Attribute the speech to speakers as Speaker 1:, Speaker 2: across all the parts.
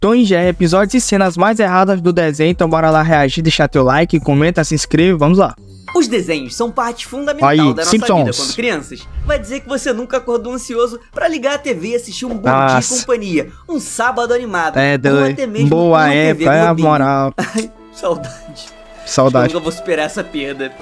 Speaker 1: Tom e Jerry, episódios e cenas mais erradas do desenho. Então bora lá reagir, deixar teu like, comenta, se inscreve, vamos lá.
Speaker 2: Os desenhos são parte fundamental
Speaker 1: Aí,
Speaker 2: da nossa
Speaker 1: Simpsons.
Speaker 2: vida quando crianças. Vai dizer que você nunca acordou ansioso pra ligar a TV e assistir um Bom Dia e
Speaker 1: Nossa.
Speaker 2: Companhia, um sábado animado,
Speaker 1: É,
Speaker 2: ou até mesmo
Speaker 1: boa
Speaker 2: uma TV
Speaker 1: época, é a
Speaker 2: Globinho.
Speaker 1: moral.
Speaker 2: Ai, saudade.
Speaker 1: Saudade.
Speaker 2: Eu nunca vou superar essa perda.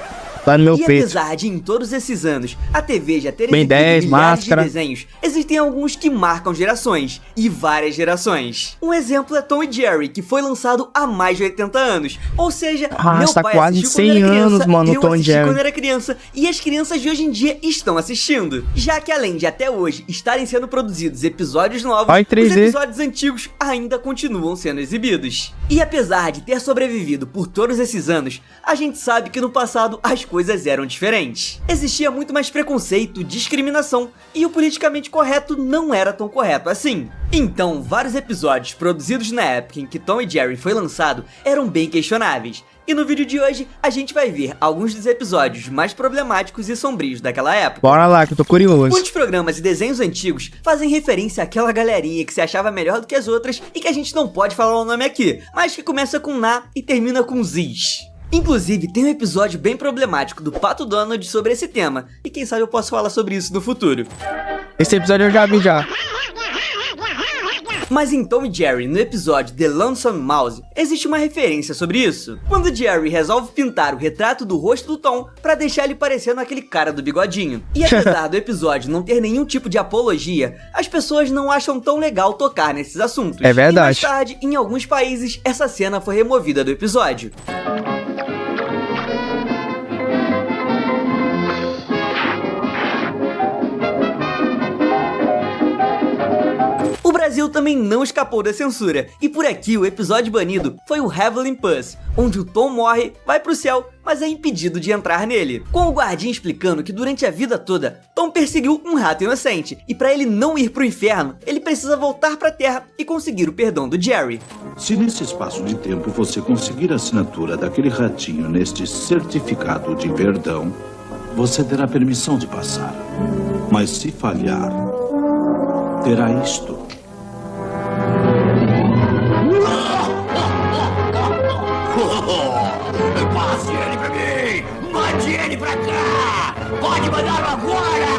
Speaker 1: Tá no meu
Speaker 2: E
Speaker 1: peito.
Speaker 2: apesar de em todos esses anos a TV já ter
Speaker 1: Ben
Speaker 2: exibido
Speaker 1: 10,
Speaker 2: milhares
Speaker 1: Máscara.
Speaker 2: de desenhos, existem alguns que marcam gerações, e várias gerações. Um exemplo é Tom e Jerry, que foi lançado há mais de 80 anos. Ou seja, meu
Speaker 1: tá
Speaker 2: pai
Speaker 1: quase
Speaker 2: assistiu quando
Speaker 1: 100
Speaker 2: era criança,
Speaker 1: anos, mano,
Speaker 2: eu
Speaker 1: Tom e
Speaker 2: assisti
Speaker 1: Jerry.
Speaker 2: quando era criança, e as crianças de hoje em dia estão assistindo. Já que além de até hoje estarem sendo produzidos episódios novos,
Speaker 1: Vai,
Speaker 2: os
Speaker 1: 3D.
Speaker 2: episódios antigos ainda continuam sendo exibidos. E apesar de ter sobrevivido por todos esses anos, a gente sabe que no passado as coisas eram diferentes. Existia muito mais preconceito, discriminação, e o politicamente correto não era tão correto assim. Então, vários episódios produzidos na época em que Tom e Jerry foi lançado eram bem questionáveis. E no vídeo de hoje, a gente vai ver alguns dos episódios mais problemáticos e sombrios daquela época.
Speaker 1: Bora lá, que eu tô curioso.
Speaker 2: Muitos programas e desenhos antigos fazem referência àquela galerinha que se achava melhor do que as outras e que a gente não pode falar o nome aqui, mas que começa com Na e termina com Ziz. Inclusive, tem um episódio bem problemático do Pato Donald sobre esse tema, e quem sabe eu posso falar sobre isso no futuro.
Speaker 1: Esse episódio eu já vi já.
Speaker 2: Mas em Tom e Jerry, no episódio The Lonesome Mouse, existe uma referência sobre isso. Quando Jerry resolve pintar o retrato do rosto do Tom pra deixar ele parecendo aquele cara do bigodinho. E apesar do episódio não ter nenhum tipo de apologia, as pessoas não acham tão legal tocar nesses assuntos.
Speaker 1: É verdade.
Speaker 2: E mais tarde, em alguns países, essa cena foi removida do episódio. O Brasil também não escapou da censura, e por aqui o episódio banido foi o Heavenly Puss, onde o Tom morre, vai pro céu, mas é impedido de entrar nele. Com o guardinha explicando que durante a vida toda, Tom perseguiu um rato inocente, e pra ele não ir pro inferno, ele precisa voltar pra terra e conseguir o perdão do Jerry.
Speaker 3: Se nesse espaço de tempo você conseguir a assinatura daquele ratinho neste certificado de perdão, você terá permissão de passar. Mas se falhar, terá isto.
Speaker 4: Passe ele pra mim! Mande ele pra cá! Pode mandá-lo agora!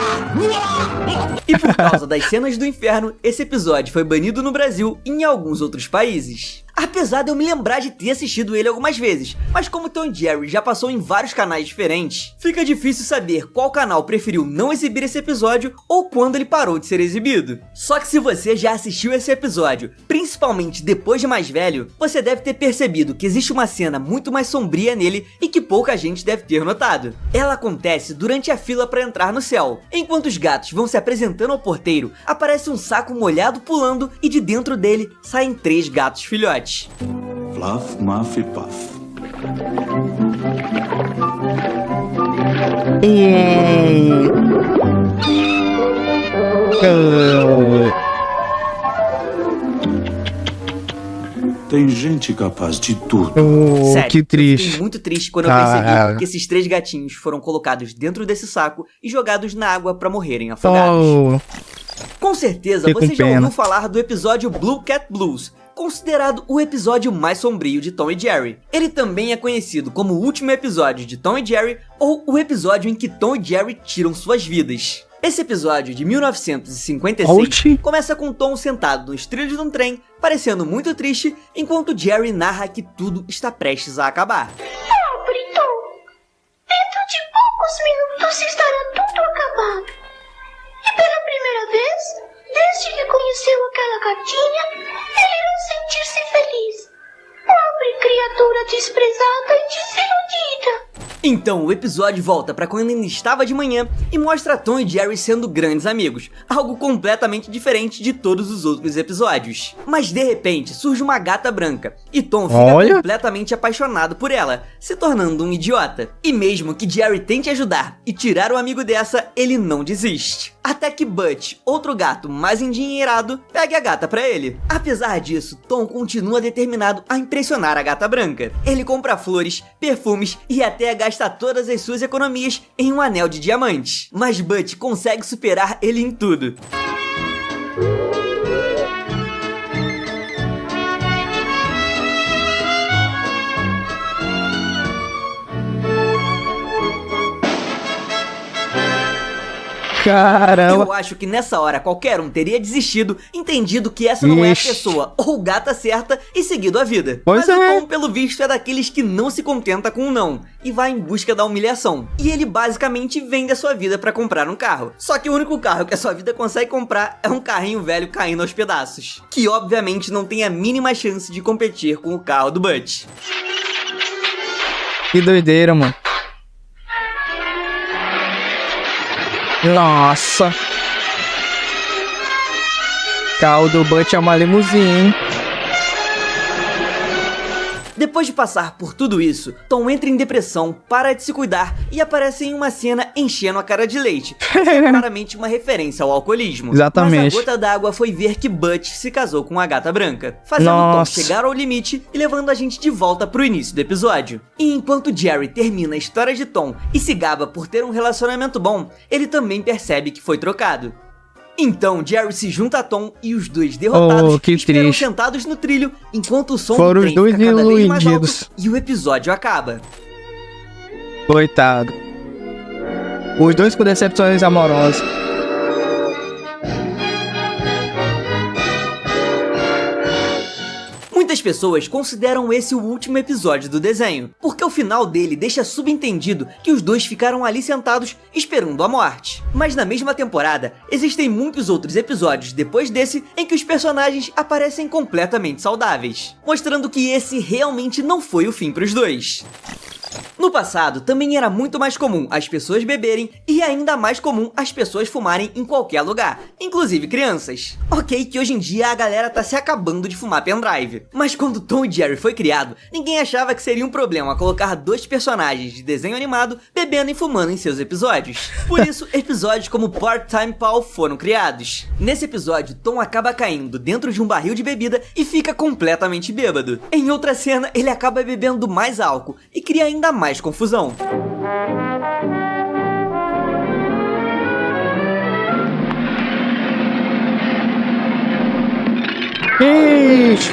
Speaker 2: E por causa das cenas do inferno, esse episódio foi banido no Brasil e em alguns outros países. Apesar de eu me lembrar de ter assistido ele algumas vezes, mas como Tom e Jerry já passou em vários canais diferentes, fica difícil saber qual canal preferiu não exibir esse episódio ou quando ele parou de ser exibido. Só que se você já assistiu esse episódio, principalmente depois de mais velho, você deve ter percebido que existe uma cena muito mais sombria nele e que pouca gente deve ter notado. Ela acontece durante a fila para entrar no céu. Enquanto os gatos vão se apresentando ao porteiro, aparece um saco molhado pulando e de dentro dele saem 3 gatos filhotes.
Speaker 3: Fluff, Muff e Puff. Tem gente capaz de tudo.
Speaker 2: Sério,
Speaker 1: que
Speaker 2: eu
Speaker 1: triste.
Speaker 2: fiquei muito triste quando eu percebi que esses 3 gatinhos foram colocados dentro desse saco e jogados na água pra morrerem afogados.
Speaker 1: Oh,
Speaker 2: Com certeza
Speaker 1: Fiquei
Speaker 2: você
Speaker 1: com
Speaker 2: já
Speaker 1: pena.
Speaker 2: ouviu falar do episódio Blue Cat Blues, considerado o episódio mais sombrio de Tom e Jerry. Ele também é conhecido como o último episódio de Tom e Jerry ou o episódio em que Tom e Jerry tiram suas vidas. Esse episódio de 1956
Speaker 1: Ouch.
Speaker 2: começa com Tom sentado nos trilhos de um trem, parecendo muito triste, enquanto Jerry narra que tudo está prestes a acabar.
Speaker 5: Pobre Tom, dentro de poucos minutos estará tudo acabado. E pela primeira vez, desde que conheceu aquela gatinha, ele irá sentir-se feliz. Pobre criatura desprezada e desiludida.
Speaker 2: Então o episódio volta pra quando ainda estava de manhã e mostra Tom e Jerry sendo grandes amigos, algo completamente diferente de todos os outros episódios. Mas de repente surge uma gata branca e Tom fica
Speaker 1: Olha.
Speaker 2: completamente apaixonado por ela, se tornando um idiota. E mesmo que Jerry tente ajudar e tirar o amigo dessa, ele não desiste. Até que Butch, outro gato mais endinheirado, pegue a gata pra ele. Apesar disso, Tom continua determinado a impressionar a gata branca. Ele compra flores, perfumes e até gasta todas as suas economias em um anel de diamantes. Mas Butch consegue superar ele em tudo.
Speaker 1: Caramba.
Speaker 2: Eu acho que nessa hora qualquer um teria desistido, entendido que essa não é a
Speaker 1: Ixi.
Speaker 2: pessoa ou gata certa e seguido a vida.
Speaker 1: Pois
Speaker 2: Mas
Speaker 1: é.
Speaker 2: o Tom, pelo visto, é daqueles que não se contenta com um não e vai em busca da humilhação. E ele basicamente vende a sua vida pra comprar um carro. Só que o único carro que a sua vida consegue comprar é um carrinho velho caindo aos pedaços, que obviamente não tem a mínima chance de competir com o carro do Butch.
Speaker 1: Que doideira, mano. Nossa. Carro do Butch é uma limusine, hein?
Speaker 2: Depois de passar por tudo isso, Tom entra em depressão, para de se cuidar e aparece em uma cena enchendo a cara de leite. Claramente uma referência ao alcoolismo.
Speaker 1: Exatamente.
Speaker 2: Mas a gota d'água foi ver que Butch se casou com a gata branca, fazendo
Speaker 1: Nossa.
Speaker 2: Tom chegar ao limite e levando a gente de volta pro início do episódio. E enquanto Jerry termina a história de Tom e se gaba por ter um relacionamento bom, ele também percebe que foi trocado. Então Jerry se junta a Tom e os dois derrotados
Speaker 1: Oh, que
Speaker 2: esperam
Speaker 1: triste.
Speaker 2: sentados no trilho enquanto o som
Speaker 1: Foram
Speaker 2: do
Speaker 1: os
Speaker 2: trem
Speaker 1: dois
Speaker 2: fica cada vez mais
Speaker 1: iludidos.
Speaker 2: alto e o episódio acaba.
Speaker 1: Coitado. Os dois com decepções amorosas.
Speaker 2: Muitas pessoas consideram esse o último episódio do desenho, porque o final dele deixa subentendido que os dois ficaram ali sentados esperando a morte. Mas na mesma temporada, existem muitos outros episódios depois desse em que os personagens aparecem completamente saudáveis, mostrando que esse realmente não foi o fim para os dois. No passado, também era muito mais comum as pessoas beberem e ainda mais comum as pessoas fumarem em qualquer lugar, inclusive crianças. Ok que hoje em dia a galera tá se acabando de fumar pendrive, mas quando Tom e Jerry foi criado, ninguém achava que seria um problema colocar dois personagens de desenho animado bebendo e fumando em seus episódios. Por isso, episódios como Part-Time Pal foram criados. Nesse episódio, Tom acaba caindo dentro de um barril de bebida e fica completamente bêbado. Em outra cena, ele acaba bebendo mais álcool e cria ainda mais confusão.
Speaker 1: Ixi,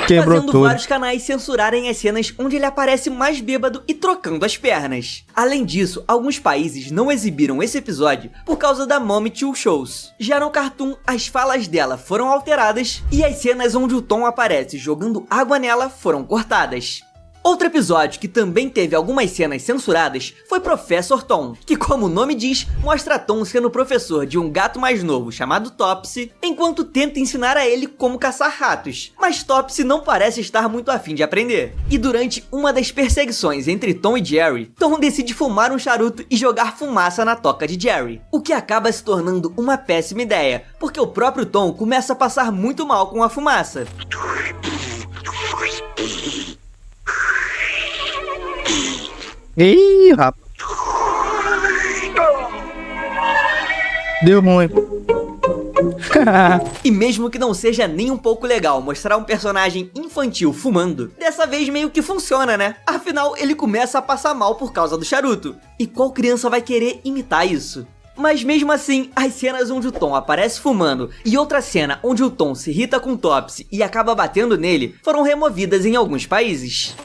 Speaker 1: quebrou
Speaker 2: Fazendo
Speaker 1: tudo.
Speaker 2: vários canais censurarem as cenas onde ele aparece mais bêbado e trocando as pernas. Além disso, alguns países não exibiram esse episódio por causa da Mommy Two Shows. Já no Cartoon, as falas dela foram alteradas e as cenas onde o Tom aparece jogando água nela foram cortadas. Outro episódio que também teve algumas cenas censuradas foi Professor Tom, que, como o nome diz, mostra Tom sendo professor de um gato mais novo chamado Topsy, enquanto tenta ensinar a ele como caçar ratos. Mas Topsy não parece estar muito afim de aprender. E durante uma das perseguições entre Tom e Jerry, Tom decide fumar um charuto e jogar fumaça na toca de Jerry, o que acaba se tornando uma péssima ideia, porque o próprio Tom começa a passar muito mal com a fumaça.
Speaker 1: Ih, rapaz. Deu ruim.
Speaker 2: E mesmo que não seja nem um pouco legal mostrar um personagem infantil fumando, dessa vez meio que funciona, né? Afinal, ele começa a passar mal por causa do charuto. E qual criança vai querer imitar isso? Mas mesmo assim, as cenas onde o Tom aparece fumando e outra cena onde o Tom se irrita com o Topsy e acaba batendo nele foram removidas em alguns países.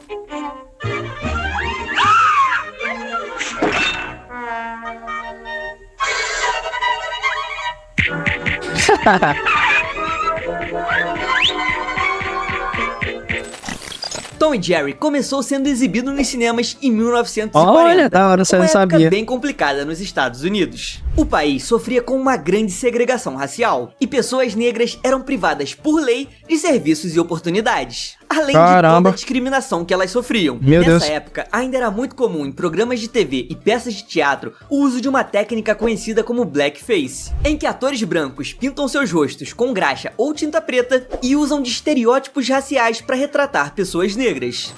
Speaker 2: Tom e Jerry começou sendo exibido nos cinemas em 1940.
Speaker 1: Olha, da hora, você
Speaker 2: uma
Speaker 1: não
Speaker 2: época
Speaker 1: sabia.
Speaker 2: bem complicada nos Estados Unidos. O país sofria com uma grande segregação racial e pessoas negras eram privadas por lei de serviços e oportunidades, além de toda
Speaker 1: Caramba.
Speaker 2: a discriminação que elas sofriam.
Speaker 1: Meu
Speaker 2: Nessa
Speaker 1: Deus.
Speaker 2: época, ainda era muito comum em programas de TV e peças de teatro o uso de uma técnica conhecida como blackface, em que atores brancos pintam seus rostos com graxa ou tinta preta e usam de estereótipos raciais para retratar pessoas negras.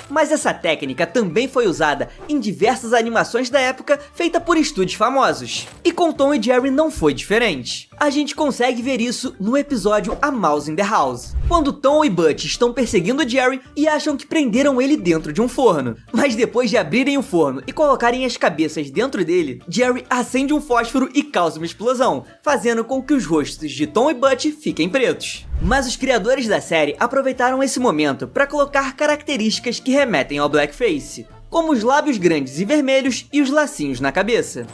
Speaker 2: Mas essa técnica também foi usada em diversas animações da época feita por estúdios famosos. E com Tom e Jerry não foi diferente. A gente consegue ver isso no episódio A Mouse in the House, quando Tom e Butch estão perseguindo Jerry e acham que prenderam ele dentro de um forno. Mas depois de abrirem o forno e colocarem as cabeças dentro dele, Jerry acende um fósforo e causa uma explosão, fazendo com que os rostos de Tom e Butch fiquem pretos. Mas os criadores da série aproveitaram esse momento para colocar características que remetem ao blackface, como os lábios grandes e vermelhos e os lacinhos na cabeça.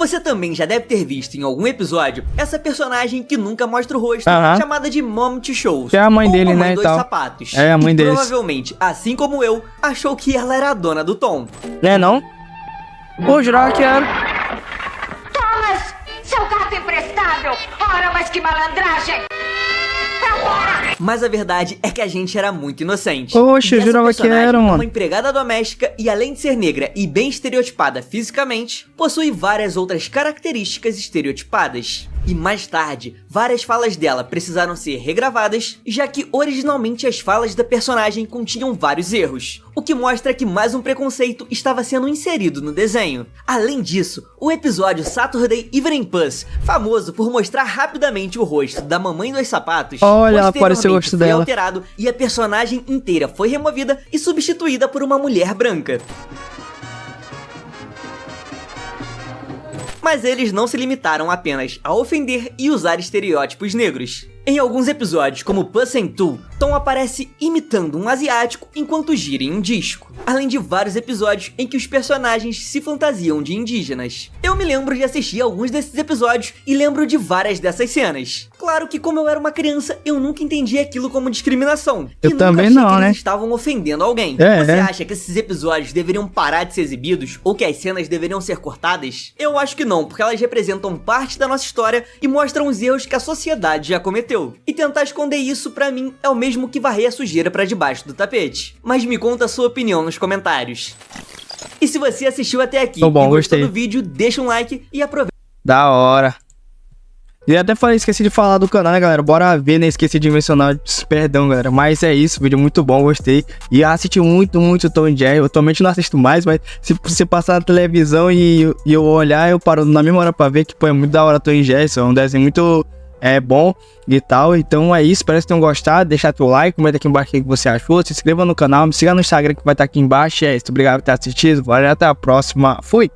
Speaker 2: Você também já deve ter visto em algum episódio essa personagem que nunca mostra o rosto, chamada de Mom Two Shows.
Speaker 1: Que é a mãe dele, né, e
Speaker 2: dos
Speaker 1: tal.
Speaker 2: sapatos.
Speaker 1: É a mãe deles.
Speaker 2: Provavelmente, assim como eu, achou que ela era a dona do Tom.
Speaker 1: Né, não? Pô, jurava que era.
Speaker 6: Thomas, seu gato imprestável! Ora, mas que malandragem! Pra fora!
Speaker 2: Mas a verdade é que a gente era muito inocente.
Speaker 1: Poxa, eu
Speaker 2: E essa
Speaker 1: jurava que
Speaker 2: personagem
Speaker 1: era,
Speaker 2: é
Speaker 1: mano.
Speaker 2: uma empregada doméstica e, além de ser negra e bem estereotipada fisicamente, possui várias outras características estereotipadas. E mais tarde, várias falas dela precisaram ser regravadas, já que originalmente as falas da personagem continham vários erros, o que mostra que mais um preconceito estava sendo inserido no desenho. Além disso, o episódio Saturday Evening Puss, famoso por mostrar rapidamente o rosto da mamãe dos sapatos,
Speaker 1: Olha, apareceu o rosto
Speaker 2: foi
Speaker 1: dela.
Speaker 2: alterado e a personagem inteira foi removida e substituída por uma mulher branca. Mas eles não se limitaram apenas a ofender e usar estereótipos negros. Em alguns episódios, como Puss in Two, Tom aparece imitando um asiático enquanto gira em um disco, além de vários episódios em que os personagens se fantasiam de indígenas. Eu me lembro de assistir alguns desses episódios e lembro de várias dessas cenas. Claro que, como eu era uma criança, eu nunca entendi aquilo como discriminação.
Speaker 1: Eu
Speaker 2: e
Speaker 1: também
Speaker 2: nunca achei
Speaker 1: não,
Speaker 2: que
Speaker 1: né?
Speaker 2: eles estavam ofendendo alguém.
Speaker 1: É,
Speaker 2: Você
Speaker 1: é.
Speaker 2: acha que esses episódios deveriam parar de ser exibidos ou que as cenas deveriam ser cortadas? Eu acho que não, porque elas representam parte da nossa história e mostram os erros que a sociedade já cometeu. E tentar esconder isso, pra mim, é o mesmo que varrer a sujeira pra debaixo do tapete. Mas me conta a sua opinião nos comentários. E se você assistiu até aqui
Speaker 1: Tô bom,
Speaker 2: e gostou
Speaker 1: gostei.
Speaker 2: do vídeo, deixa um like e aproveita.
Speaker 1: Da hora. E até falei, esqueci de falar do canal, né, galera? Bora ver, né? Esqueci de mencionar, perdão, galera. Mas é isso, vídeo muito bom, gostei. E assisti muito Tom e Jerry. Eu atualmente não assisto mais, mas se você passar na televisão e eu olhar, eu paro na mesma hora pra ver que, pô, é muito da hora Tom e Jerry. É um desenho muito bom e tal. Então é isso, espero que tenham gostado. Deixa teu like, comenta aqui embaixo o que você achou. Se inscreva no canal, me siga no Instagram que vai estar aqui embaixo. É isso, obrigado por ter assistido. Valeu, até a próxima. Fui!